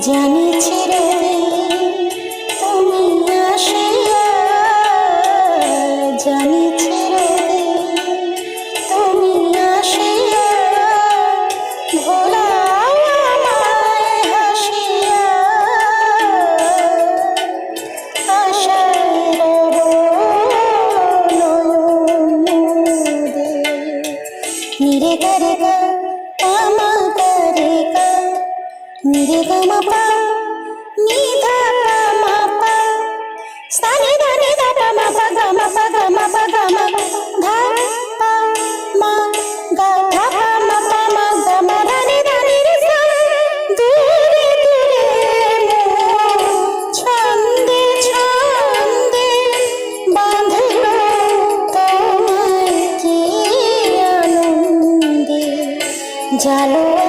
জানি ছেড়ে তুমি আসিয়া, জানি ছেড়ে তুমি আসিয়া, ভোলাও আমায় হাসিয়া, আশায় রব নয়ন মুদে। নিরে গারে গা আমা গারে গা, নিরে গা মা পা নি ধা পা মা পা, সা নি ধা পা মা পা গা মা পা গা মা পা গা মা ধা পা মা গা ধা পা মা পা মা গা মা ধা নি রে সা। দূরে দূরে ছন্দে ছন্দে বাঁধলো তোমায় কি আনন্দে, জালো